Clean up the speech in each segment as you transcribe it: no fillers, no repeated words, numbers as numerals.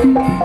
Thank you.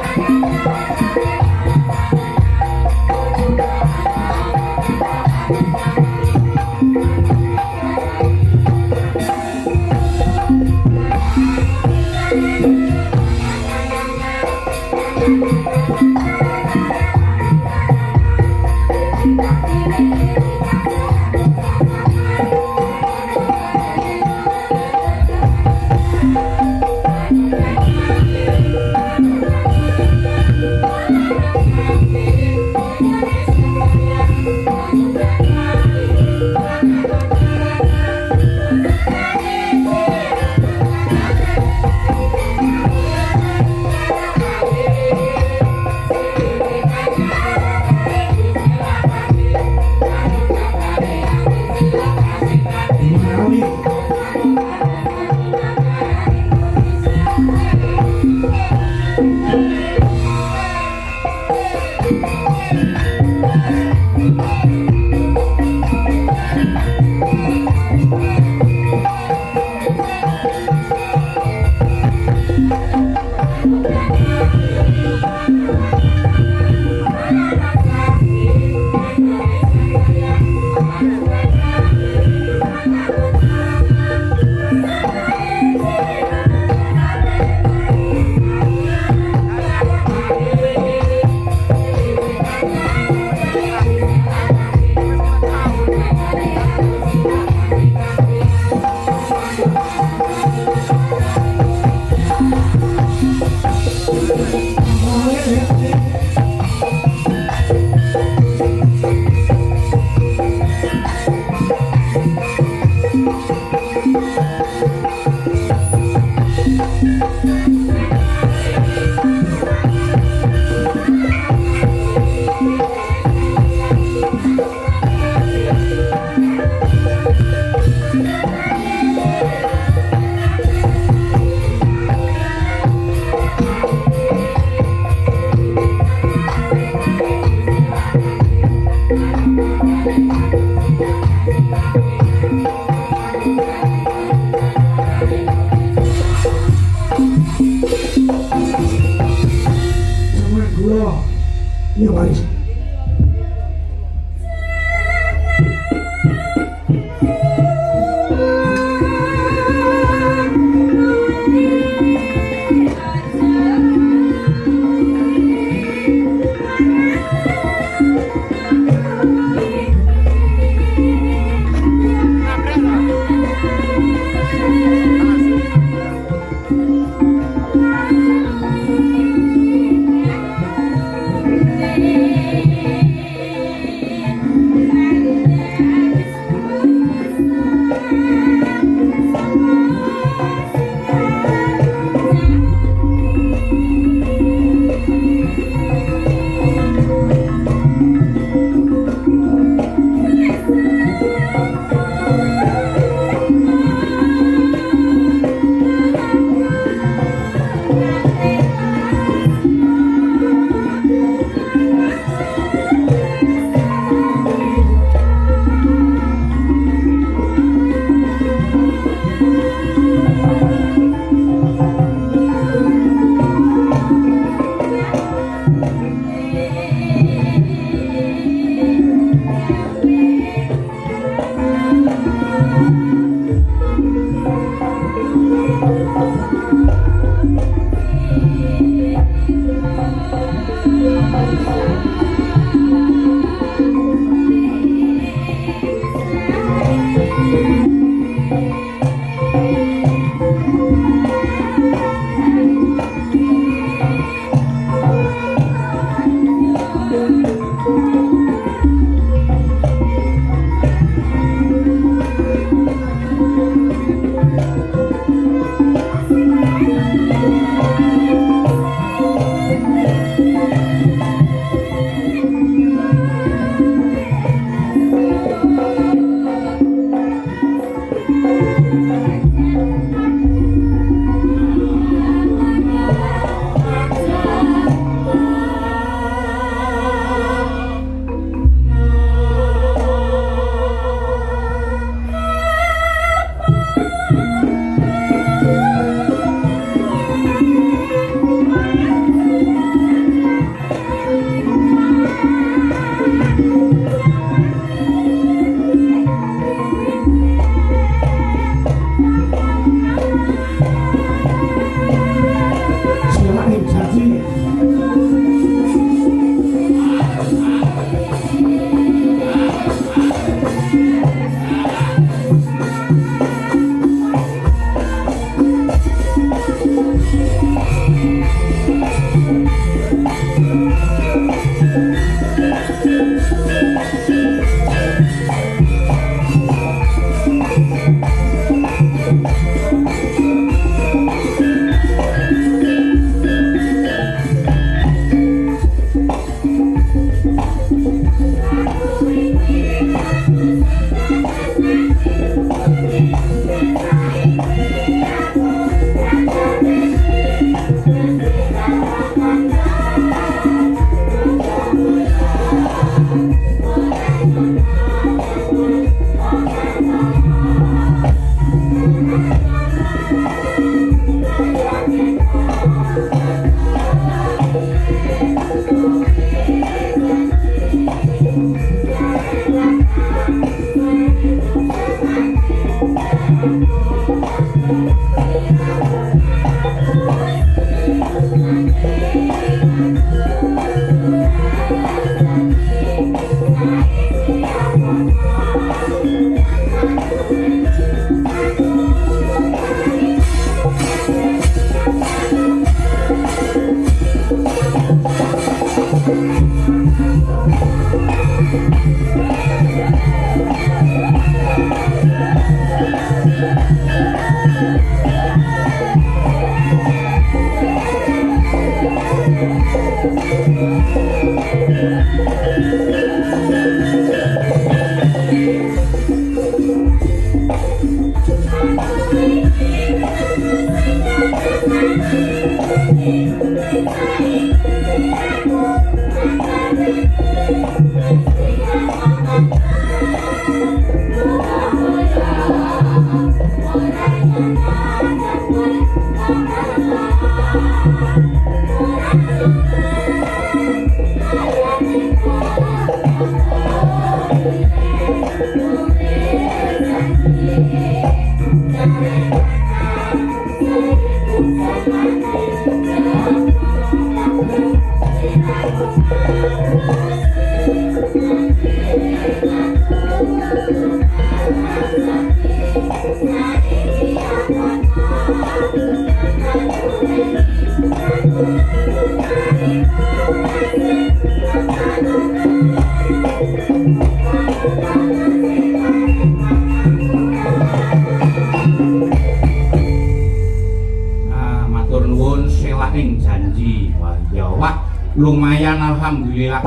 Lumayan alhamdulillah.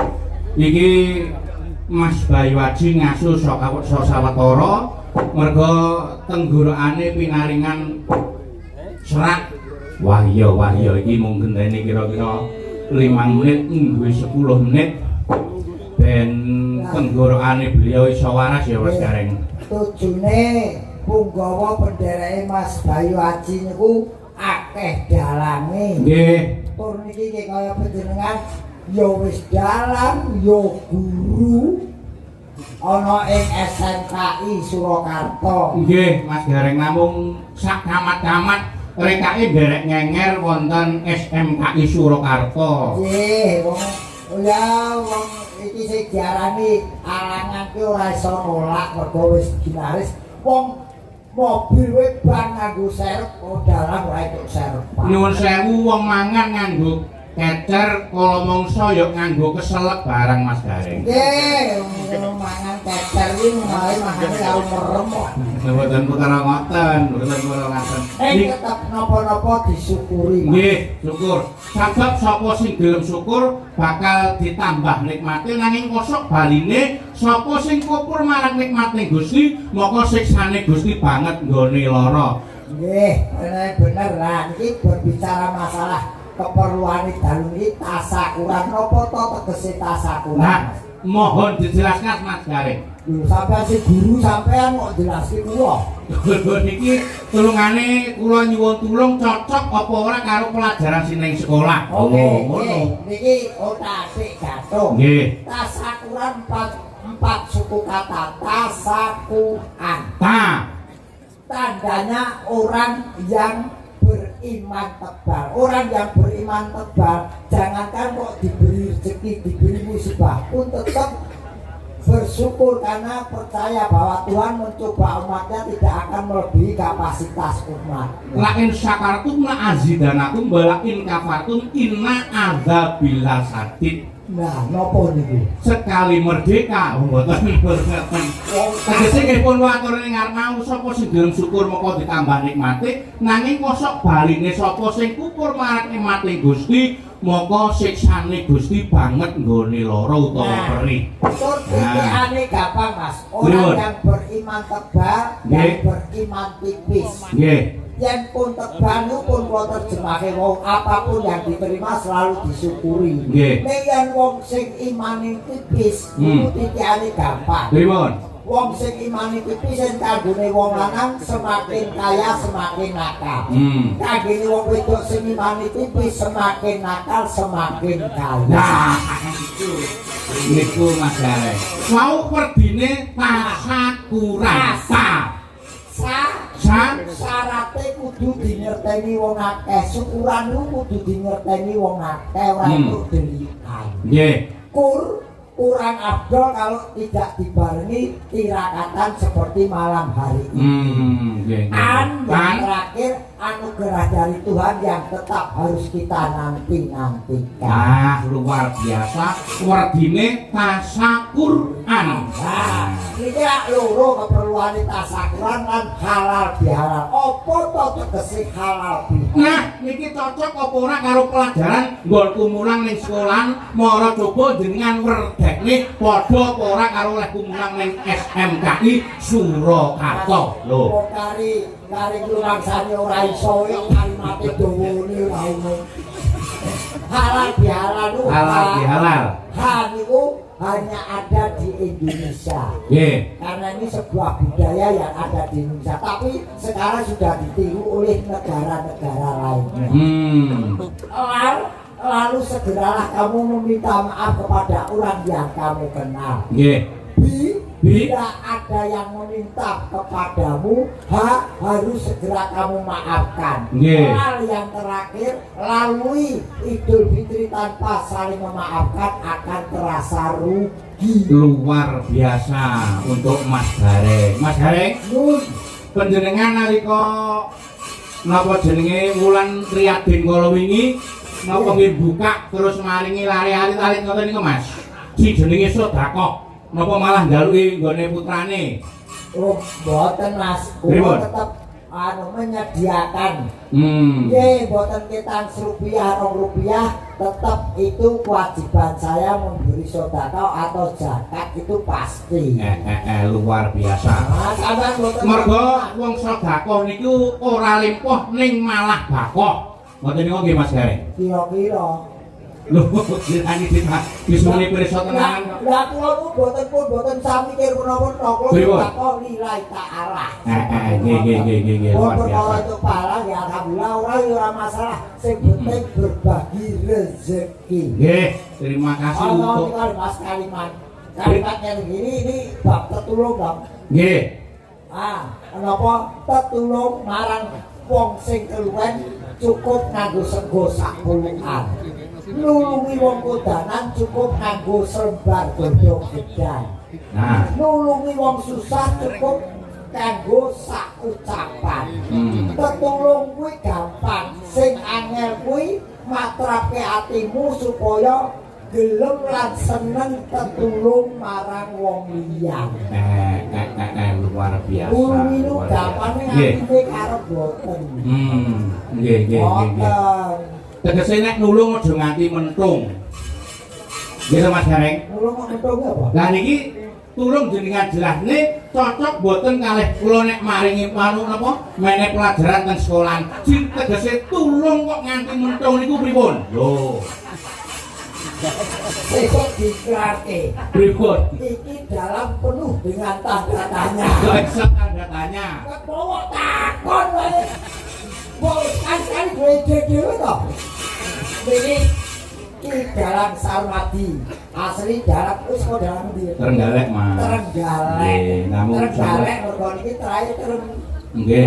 Iki Mas Bayu Aji ngasuh sawetara merga tenggorokane pinaringan serak. Wah iya iki mung gendene kira-kira 5 menit duwe 10 menit ben tenggorokane beliau iso waras ya Mas Gareng. Tujune punggawa pendereke Mas Bayu Aji niku akeh dalange. Nggih. Tur niki kaya panjenengan ya wis dalang ya guru ana ing SMKI Surakarta. Nggih, Mas Gareng namung sak camat-camat rekake derek ngenger wonten SMKI Surakarta. Nggih, wong iki sing diarani alangan ki ora iso nolak mergo wis dinaris wong mobil wae ban nganggo serep dalang ora entuk serep. Nyuwun sewu wong mangan nganggo kecer kala mangsa ya nganggo keselek barang Mas Gareng. Nggih, wong mangan kecer iki mulai mangane karo merem kok. Mboten perkara ngoten, mboten perkara ngoten. Tetep napa-napa disyukuri. Nggih, syukur. Sabab sapa sing gelem syukur bakal ditambah nikmate nanging kosok baline sapa sing kupur marang nikmate Gusti, maka siksane Gusti banget nggone lara. Nggih, bener lah iki berbicara masalah keperluan dalu iki tasakuran napa to tegese tasakuran. Nah, mohon dijelaskan Mas Gareng. Lho sampean si guru sampean kok jelaske kula. Lho niki tulungane kula nyuwun tulung cocok apa ora karo pelajaran sining sekolah. Ngono. Niki otak gato. Nggih. Tasakuran empat suku kata tasakuran. Tandanya orang yang beriman tebal. Orang yang beriman tebal jangankan kok diberi rezeki, diberi musibah pun tetap bersyukur karena percaya bahwa Tuhan mencoba umatnya tidak akan melebihi kapasitas umat. La in syakartum la azidanakum wa la in kafartum inna adzabil sadid. Nah, napa niku? Sekali merdeka mboten mboten. Tegese nggih pun watur ning ngarep mau sapa sing gelem syukur moko ditambah nikmate nanging kosok baline sapa sing kupur marang nikmate Gusti moko siksane Gusti banget nggone lara utawa perih. Tur titane gampang Mas. Orang yang beriman tebal dan beriman tipis. Nggih. Yang pun tebal pun kula terjemahke wong apapun yang diterima selalu disyukuri. Nggih. Nek yen wong sing imane tipis iku titane gampang. Pripun? Wong sing imane tipis sing kanggone wong lanang semakin kaya semakin nakal. Kanggone wong wedok sing imane tipis semakin nakal semakin kaya. Nah, itu niku Mas Gareng. Mau perdine tasakurasa. Syarate kudu dingerteni wong akeh, syukuran kudu dingerteni wong akeh, ora entuk delikan. Nggih. Kurang afdol kalau tidak dibarengi tirakatan seperti malam hari ini. Nggih. Yang terakhir anugerah dari Tuhan yang tetap harus kita nanti-nantikan. Luar biasa. Werdine tasakuran. Nah, ini loro keperluan tasakuran lan halal bihalal. Apa to tegese halal bihalal? Nah, niki cocok apa ora karo pelajaran nggon kumulang ning sekolahan, mara coba jenengan werdekne padha apa ora karo oleh kumulang ning SMKI Surakarta. Lho. Kari kulangsane ora iso yo kalimate dawane ora ono. Halal bihalal lu. Halal bihalal. Niku hanya ada di Indonesia. Nggih. Karena ini sebuah budaya yang ada di Indonesia, tapi sekarang sudah ditiru oleh negara-negara lainnya. Lalu segeralah kamu meminta maaf kepada orang yang kamu kenal. Bila ada yang meminta kepadamu, harus segera kamu maafkan. Hal yang terakhir, lalui Idul Fitri tanpa saling memaafkan akan terasa rugi. Luar biasa untuk Mas Gareng. Mas Gareng, panjenengan nalika napa jenenge wulan Riyadin kala wingi napa nggih buka terus maringi lari alit-alit ngoten niku Mas. Si jenenge sedekah. Napa malah njaluki nggone putrane? Oh, mboten Mas. Kula tetep menyediakan. Nggih, mboten kita rupiah, rupiah, tetap itu kewajiban saya memberi sedekah atau zakat itu pasti. Luar biasa. Mergo wong sedekah niku ora limpoh ning malah bakoh. Ngoten niku nggih Mas Gareng. Kira-kira lho, ditani disuni pirsa tenan. Lah kula pun boten sami mikir menapa-menapa kula lillahi ta'ala. Nggih. Luar biasa. Itu pahala ya alhamdulillah ora masalah, sing penting berbagi rezeki. Nggih, terima kasih untuk Mas kalimat yang ini bab tetulung, Bang. Nggih. Kenapa tetulung marang wong sing keluwen cukup nganggo sego sak puluhan. Nulungi wong kodanan cukup nganggo selembar godhong gedang. Nulungi wong susah cukup nganggo sak ucapan. Tetulung kuwi gampang, sing angel kuwi matrape atimu supaya gelem lan seneng tetulung marang wong liya. Luar biasa. Nulungi lu gampang ngati karep boten. Nggih. Tegese nek nulung aja nganti mentung. Nggih Mas Gareng. Nulung mentung apa? Lah niki tulung jenengan jelasne cocok boten kalih kula nek maringi manuk napa menehi pelajaran teng sekolahan. Tegese tulung kok nganti mentung niku pripun? Lho. Besok diklarke. Pripun? Iki dalam penuh dengan tanda tanya. Bisa tanda tanya. Kebawa takon wae. Wong kan dhewe to. Ini dalam Sarmadi. Asli dalam wis kok dalam ndi? Trenggalek, Mas. Trenggalek. Trenggalek mergo niki terakhir terus. Nggih.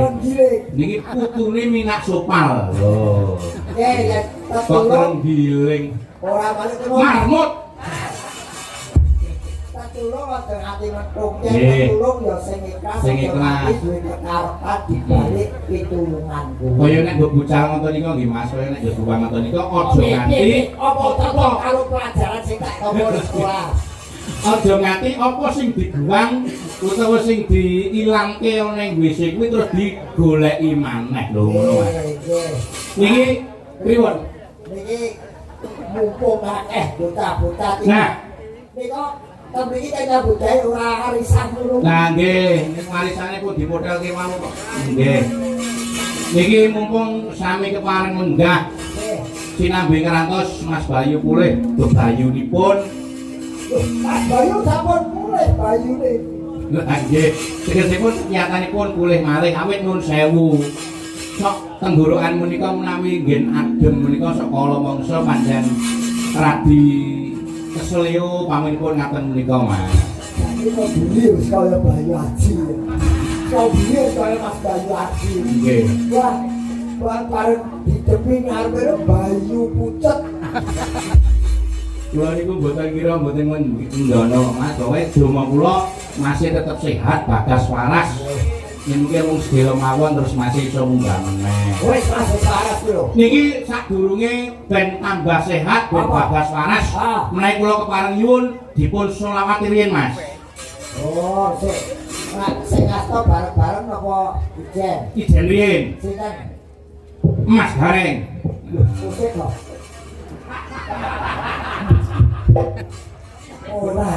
Niki putune Minak Sopal. Lho. Nggih, ya kok terenggiling. Ora balik terus. Marmut. Tetulung aja nganti mentung. Tetulung ya sing ikhlas. Duwe kekarepan dibalik pitulunganku. Kaya nek mbok bucal ngoten niku nggih Mas, kaya nek yo buang ngoten niku aja nganti apa karo pelajaran sing tak tampa di sekolah. Aja nganti apa sing dibuang utawa sing diilangke ning WC kuwi terus digoleki maneh lho ngono Mas. Niki pripun? Niki mumpung akeh bocah-bocah iki. Nah, nika mriki kaya budaya ora arisan ngono. Nah nggih, warisane pun dimodelke mau kok. Nggih. Niki mumpung sami kepareng menggah. Sinambi ngerantos Mas Bayu pulih, do bayunipun. Mas Bayu sampun pulih bayune. Lah nggih, tegesipun nyatanipun pulih malih awit nuwun sewu. Sok tenggorokan menika menawi nggih adem menika sekala mangsa pancen radi keseleo paminipun ngaten menika Mas. Iki kok buli wis kaya Bayu Haji. kau biar kaya Mas Bayu Ardi. Nggih. Wah, bareng didepi ngarep Bayu pucet. Kula niku mboten kira mboten ngendono Mas, pokoke donga kula masih tetep sehat bagas waras. Mungkin mung sedaya mawon terus masih iso munggah meneh. Wis Mas waras ku lho. Niki sadurunge ben tambah sehat ben bagas waras. Menawi kula kepareng nyuwun dipun selawati riyin Mas. Oh, sing ngasto bareng-bareng apa ijen? Ijen riyin. Sinten? Mas Gareng. Pusing kok. Ora.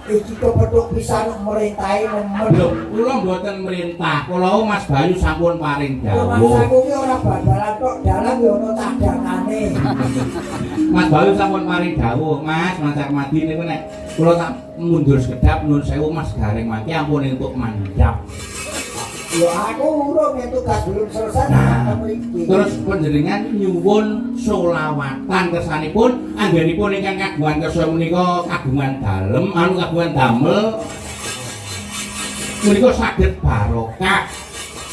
Iki kepethuk pisan merintahi nemen. Lho, kula mboten merintah. Kula Mas Bayu sampun paring Mas dawuh. aku ki ora bal-balan kok dalan yo ono cadangane. Mas Bayu sampun paring dawuh, Mas, mancak mati niku nek kula tak mundur sekedap nuwun sewu Mas Gareng mati ampun entuk mandhap. Yo aku urung yen tugas belum selesai Nah, mriki. terus panjenengan nyuwun selawatan kersanipun anggenipun ingkang kagungan kersa menika kagungan dalem kagungan damel menika saged barokah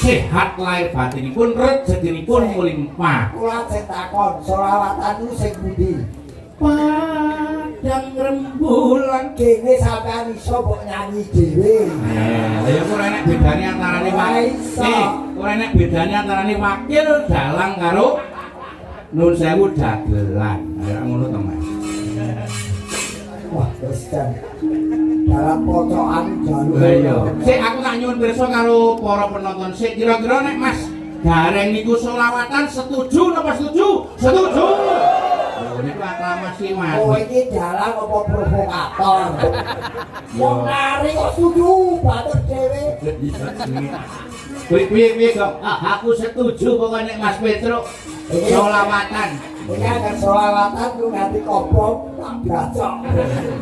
sehat lahir batinipun rezekinipun melimpah. Kula sing takon, selawatan ku sing pundi? Padang rembulan Kene sampean iso mbok nyanyi dhewe. ya ora enek bedane antarane ora enek bedane antarane wakil dalang karo nun sewu dagelan. Ya ngono to Mas. Wah, terus kan dalam pocokan jalur. Lah iya. Sik aku tak nyuwun pirsa karo para penonton sik kira-kira nek Mas Gareng niku selawatan setuju napa setuju? Setuju. Lho niku aklamasi Mas. Oh iki dalang apa provokator? Wong nari kok setuju batur dhewe. Piye kok aku setuju pokoknya nek Mas Petruk selawatan. Iki akan selawatan ku nganti kopong tak bracok.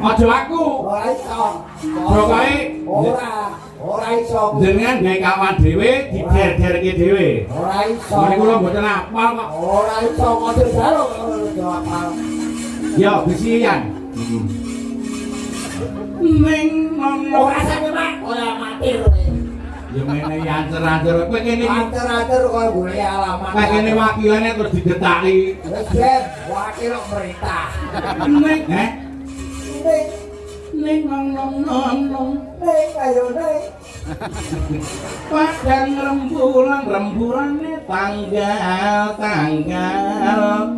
Aja aku. Ora iso. Pokoke ora iso. jenengan gawe kawan dhewe dider-derke dhewe. Ora iso. Mene kula mboten apal kok. Ora iso ngono jaro jawab. Ya bisian. Ning Ora sampe mak ora mati kowe. ya mene yancer-yancer kowe kene Ater-ater kok golek alamat. kowe kene wakilane terus digetaki. Wis ben wakil pemerintah. Ning Ning nong ning ayo ning. padang rembulan tanggal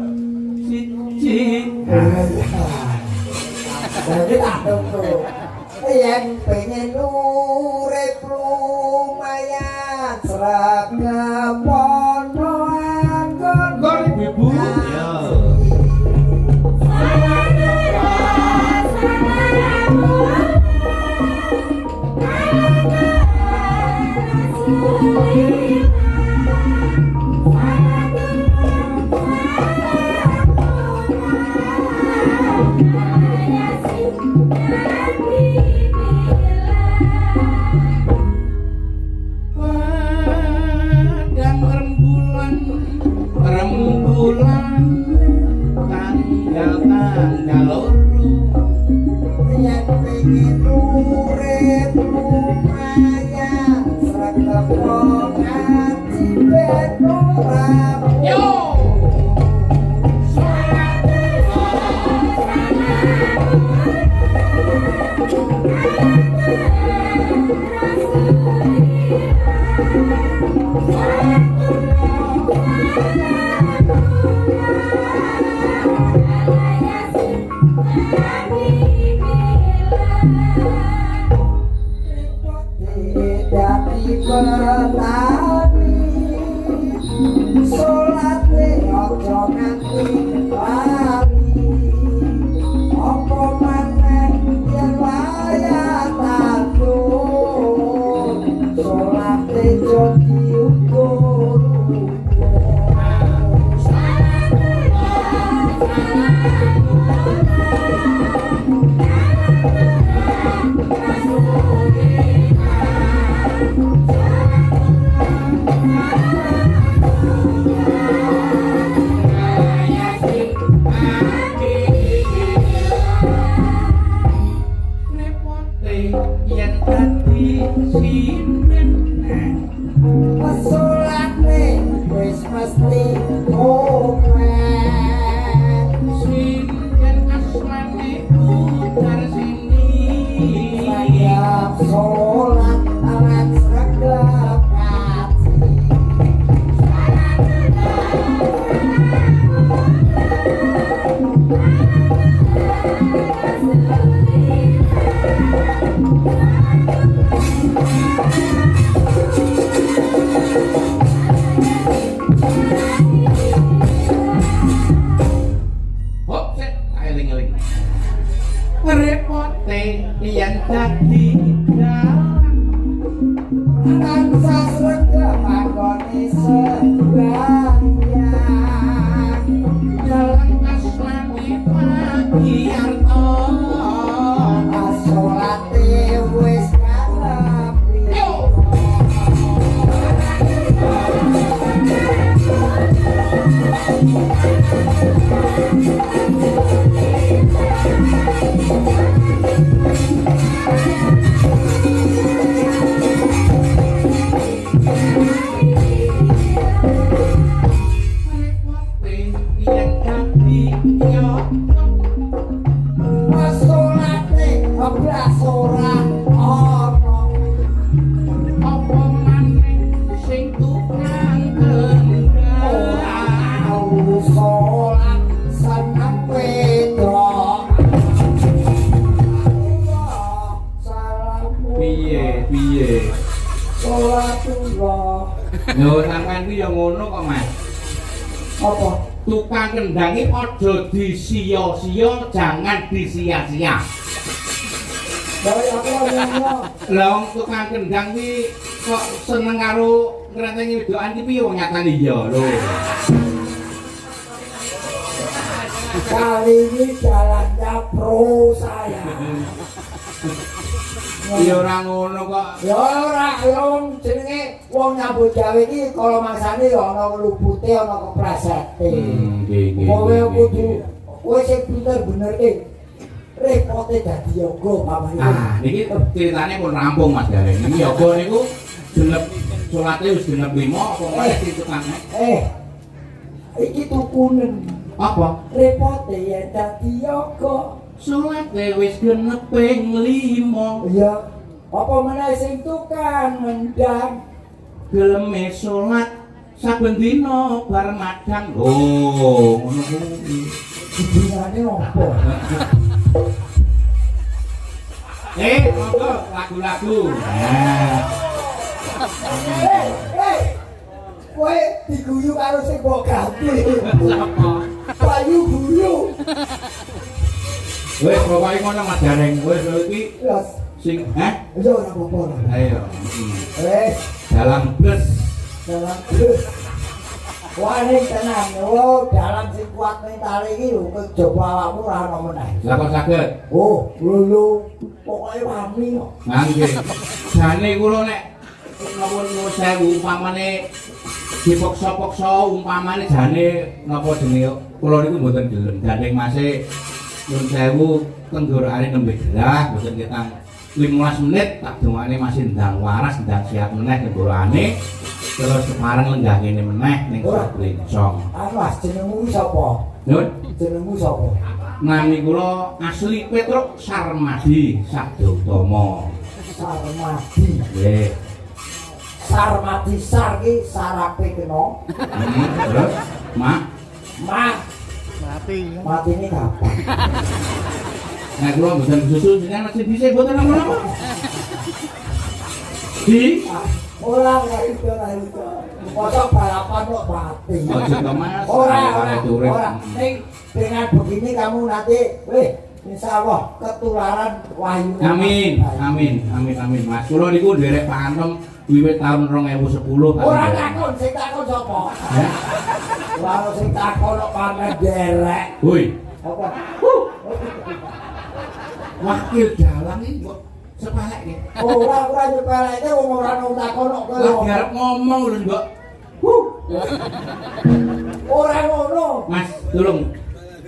siji. Jadi tak tentu. Yang pengen urip lumayan seragam ponoan Gor ibu. Ya. Padang rembulan tanggal loro. yang pengen urip lumayan seragam ponoan cibet orang. Yo. Tidak dipertani sholat ojo nganti lali apa maneh yen wayah takut sholat jogi ukur mesti komen Sinten asmane putar sini sayap sholat alat sregep kaji hop set eling-eling repote yen dadi dalang Tansa sregep anggone sembahyang dalang asmane pagi arto asolate wis kalepi repote yen dadi yo asolate ablas ora ana apa maneh sing tukang kendang ora sholat seneng wedok salam piye sholatullah lho sampean ku ya ngono kok Mas apa tukang kendangi aja disia-sia jangan disia-sia dari aku ngomong lah wong tukang kendang ki kok seneng karo ngrentengi wedokan ki piye wong nyatane iya lho kali ini jalannya pro saya ya ora ngono kok ya ora ya wong jenenge wong nyambut gawe iki kala mangsane ya ana lupute ana kepresete nggih kowe kudu kowe sing bener-bener repote dadi yoga pamane ah niki ceritane pun rampung Mas Gareng iki yoga niku genep salate wis genep 5 apa meneh sing tukang iki tukunen apa repote yen dadi yoga salate wis genep ping 5 ya apa meneh sing tukang ngendang geleme salat saben dina bar madang lho ngono kuwi hubungane apa monggo lagu-lagu kowe diguyu karo sing mbok ganti sapa payu guyu wis pokoke ngono Mas Gareng wis lho iki Yes. sing Ya ora apa-apa lah. ayo Dalam bus dalam bus. Wah ini tenang, lo dalam sing kuat mental iki lho kejaba awakmu ora ono meneh. lah kok saged Oh, lulu pokoke wani kok. nggih jane kula nek nuwun sewu umpamane dipaksa-paksa umpamane jane napa jenenge kula niku mboten gelem gandeng Mase nuwun sewu tenggorokane nembe gerah mboten ketang 15 menit tak dongane masih ndang waras ndang siap meneh tenggorokane terus semarang lenggah kene meneh ning Blincong. Anu Mas jenengmu sapa? Nyun Jenengmu sapa? nami kula asli Petruk Sarmadi Sabdutama. Sarmadi. Nggih. Sarmadi sar ki sarape kena. Terus Mak Mati ini kapan? nek kula mboten susu jenengan masih dhisik mboten apa-apa. Di Ora itu. Kocok balapan kok mati. Ojo to Mas. Ora. Turun. Ning dengan begini kamu nanti, insya Allah ketularan wahyu. Amin Mas. Kula niku nderek panem wiwit tahun 2010. Ora takon, sing takon sapa? Ya. Ora sing takon kok pamer derek. Woi, Apa? wakil dalang iki kok sepalek iki. Ora nyepeleke wong ora nang takon kok. Lagi arep ngomong lho, Mbak. Ora ngono. Mas, tolong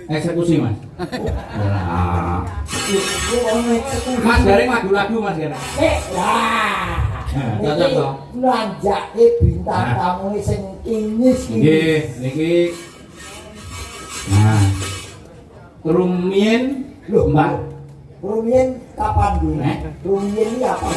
eksekusi, Mas. Nah. Mas Gareng lagu-lagu Mas Gareng. Lah. Cocok to. Nanjake bintang tamu sing Inis Nggih, niki. Nah. Rumien Loh, Mbak. Rumien kapan dulu? Eh? Rumien ini apa?